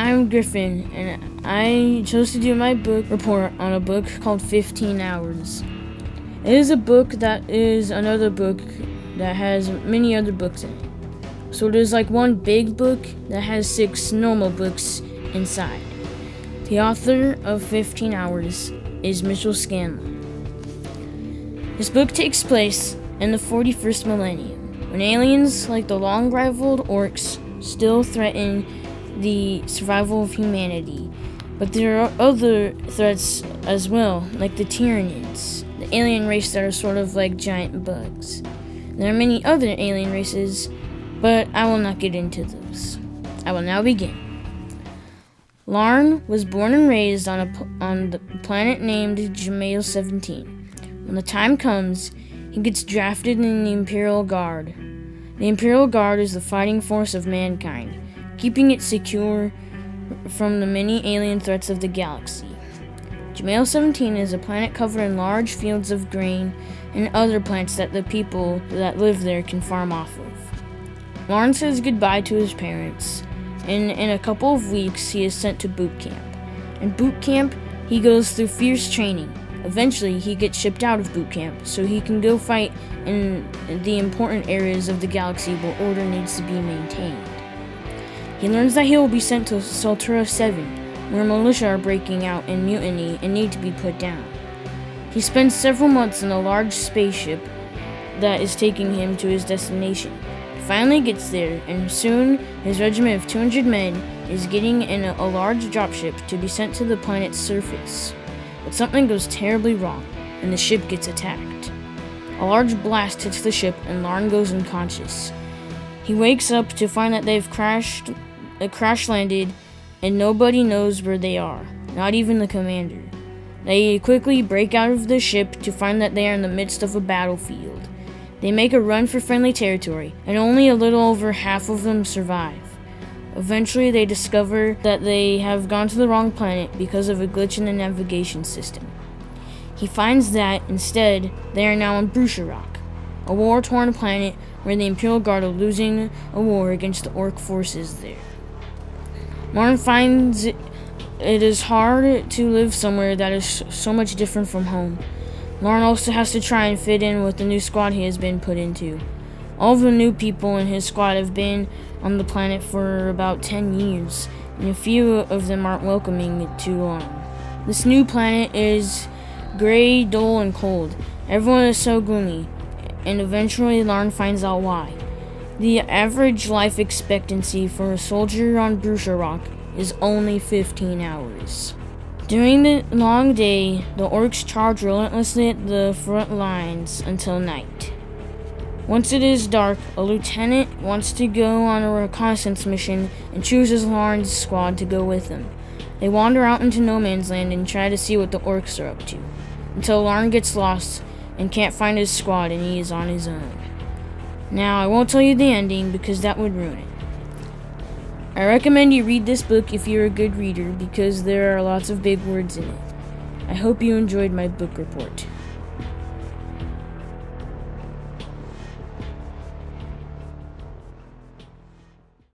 I'm Griffin, and I chose to do my book report on a book called 15 Hours. It is a book that is another book that has many other books in it. So there's like one big book that has 6 normal books inside. The author of 15 Hours is Mitchel Scanlon. This book takes place in the 41st millennium, when aliens like the long-rivaled orcs still threaten the survival of humanity. But there are other threats as well, like the Tyranids, the alien race that are sort of like giant bugs. There are many other alien races, but I will not get into those. I will now begin. Larn was born and raised on the planet named Griff 17. When the time comes, he gets drafted in the Imperial Guard. The Imperial Guard is the fighting force of mankind, keeping it secure from the many alien threats of the galaxy. Griff 17 is a planet covered in large fields of grain and other plants that the people that live there can farm off of. Larn says goodbye to his parents, and in a couple of weeks he is sent to boot camp. In boot camp, he goes through fierce training. Eventually, he gets shipped out of boot camp so he can go fight in the important areas of the galaxy where order needs to be maintained. He learns that he will be sent to Soltura 7, where militia are breaking out in mutiny and need to be put down. He spends several months in a large spaceship that is taking him to his destination. He finally gets there, and soon his regiment of 200 men is getting in a large dropship to be sent to the planet's surface. But something goes terribly wrong, and the ship gets attacked. A large blast hits the ship, and Larn goes unconscious. He wakes up to find that they've crash landed, and nobody knows where they are, not even the commander. They quickly break out of the ship to find that they are in the midst of a battlefield. They make a run for friendly territory, and only a little over half of them survive. Eventually, they discover that they have gone to the wrong planet because of a glitch in the navigation system. He finds that, instead, they are now on Brucharock, a war-torn planet where the Imperial Guard are losing a war against the Orc forces there. Larn finds it is hard to live somewhere that is so much different from home. Larn also has to try and fit in with the new squad he has been put into. All of the new people in his squad have been on the planet for about 10 years, and a few of them aren't welcoming to Larn. This new planet is gray, dull, and cold. Everyone is so gloomy, and eventually Larn finds out why. The average life expectancy for a soldier on Brucharock is only 15 hours. During the long day, the orcs charge relentlessly at the front lines until night. Once it is dark, a lieutenant wants to go on a reconnaissance mission and chooses Larn's squad to go with him. They wander out into no man's land and try to see what the orcs are up to, until Larn gets lost and can't find his squad and he is on his own. Now, I won't tell you the ending because that would ruin it. I recommend you read this book if you're a good reader because there are lots of big words in it. I hope you enjoyed my book report.